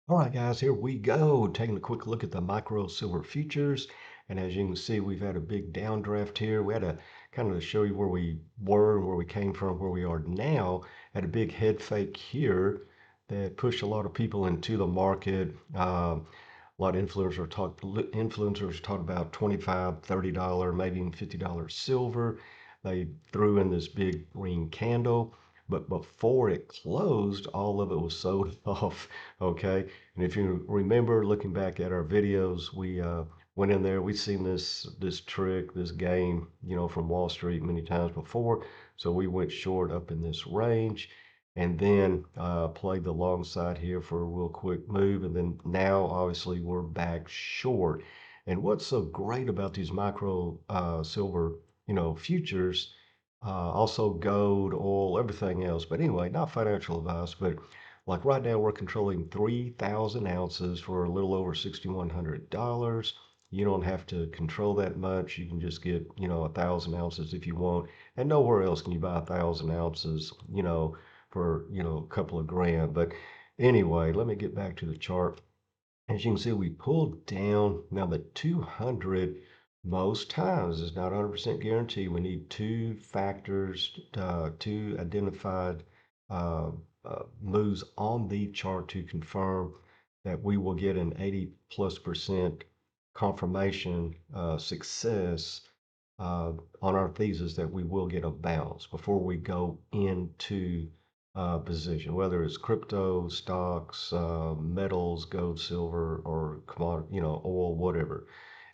All right, guys, here we go. Taking a quick look at the micro silver futures. And as you can see, we've had a big downdraft here. We had a kind of to show you where we were and where we came from, where we are now. Had a big head fake here that pushed a lot of people into the market. A lot of influencers talk about 25, $30, maybe even $50 silver. They threw in this big green candle, but before it closed, all of it was sold off. Okay. And if you remember looking back at our videos, we went in there, we've seen this trick, this game, from Wall Street many times before. So we went short up in this range and then played the long side here for a real quick move. And then now, obviously, we're back short. And what's so great about these micro silver, futures, also gold, oil, everything else. But anyway, not financial advice, but like right now, we're controlling 3,000 ounces for a little over $6,100. You don't have to control that much. You can just get, 1,000 ounces if you want. And nowhere else can you buy 1,000 ounces, for a couple of grand. But anyway, let me get back to the chart. As you can see, we pulled down. Now the 200 most times is not 100% guarantee. We need two factors, two identified moves on the chart to confirm that we will get an 80+% confirmation success on our thesis that we will get a bounce before we go into position, whether it's crypto, stocks, metals, gold, silver, or commodity, oil, whatever.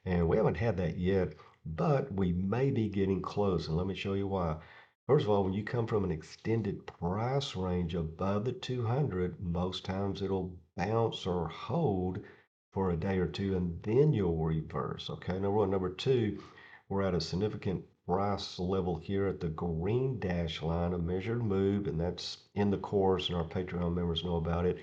And we haven't had that yet, but we may be getting close. And let me show you why. First of all, when you come from an extended price range above the 200, most times it'll bounce or hold for a day or two, and then you'll reverse. Okay, number two, we're at a significant price level here at the green dash line, a measured move, and that's in the course, and our Patreon members know about it.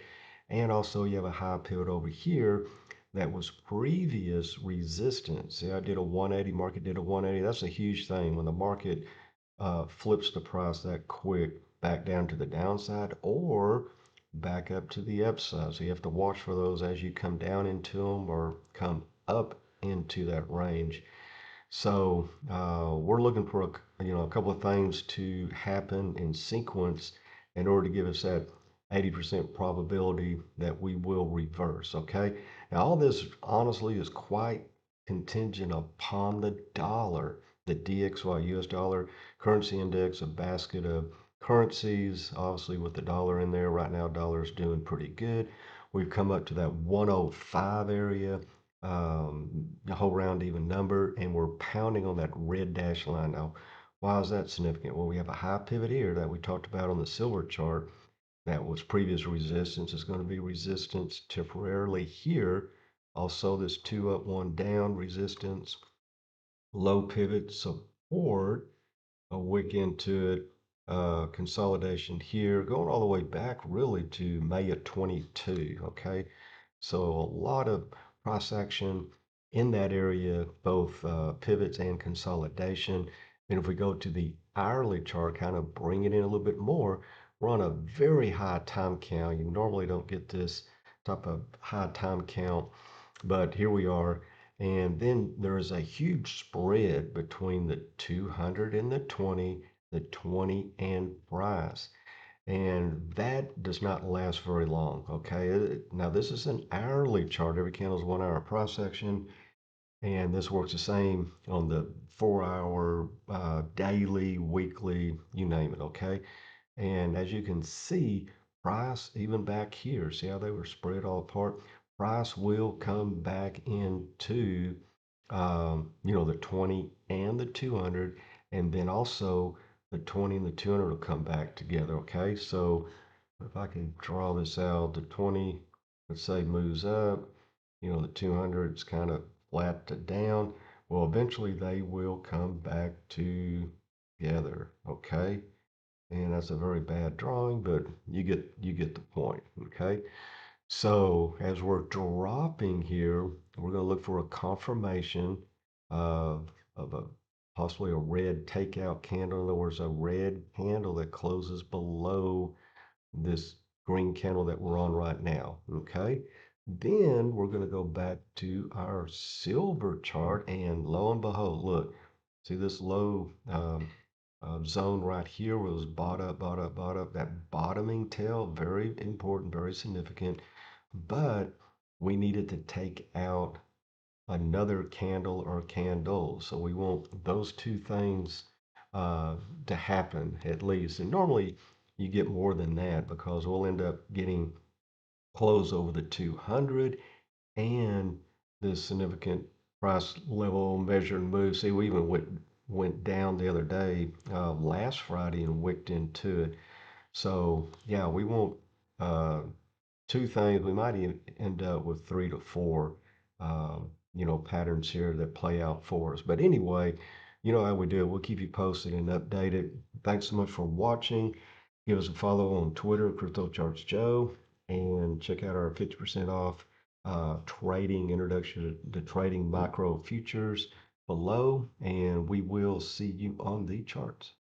And also, you have a high pivot over here that was previous resistance. See, I did a 180, market did a 180. That's a huge thing when the market flips the price that quick back down to the downside or back up to the upside. So you have to watch for those as you come down into them or come up into that range. So we're looking for a couple of things to happen in sequence in order to give us that 80% probability that we will reverse. Okay. Now all this honestly is quite contingent upon the dollar, the DXY US dollar currency index, a basket of currencies. Obviously, with the dollar in there right now, dollar is doing pretty good. We've come up to that 105 area, the whole round even number, and we're pounding on that red dash line. Now, why is that significant? Well, we have a high pivot here that we talked about on the silver chart that was previous resistance. Is going to be resistance temporarily here. Also, this two up, one down resistance, low pivot support, a wick into it, consolidation here, going all the way back really to May of 22. Okay, so a lot of price action in that area, both pivots and consolidation. And if we go to the hourly chart, kind of bring it in a little bit more, we're on a very high time count. You normally don't get this type of high time count, but here we are. And then there is a huge spread between the 200 and the 20 and price. And that does not last very long. Okay. Now, this is an hourly chart. Every candle is 1 hour price action. And this works the same on the 4 hour, daily, weekly, you name it. Okay. And as you can see, price even back here, see how they were spread all apart? Price will come back into, the 20 and the 200, and then also the 20 and the 200 will come back together. Okay, so if I can draw this out, the 20, let's say, moves up, the 200 is kind of flat to down. Well, eventually they will come back together. Okay, and that's a very bad drawing, but you get the point. Okay, so as we're dropping here, we're going to look for a confirmation of a possibly a red takeout candle. In other words, a red candle that closes below this green candle that we're on right now. Okay. Then we're going to go back to our silver chart, and lo and behold, look, see this low zone right here was bought up, bought up, bought up. That bottoming tail, very important, very significant. But we needed to take out another candle or candles. So we want those two things to happen at least. And normally you get more than that because we'll end up getting close over the 200 and the significant price level measure and move. See, we even went down the other day, last Friday, and wicked into it. So yeah, we want uh, two things. We might even end up with three to four, patterns here that play out for us. But anyway, you know how we do it. We'll keep you posted and updated. Thanks so much for watching. Give us a follow on Twitter, Crypto Charts Joe, and check out our 50% off trading introduction to trading micro futures below. And we will see you on the charts.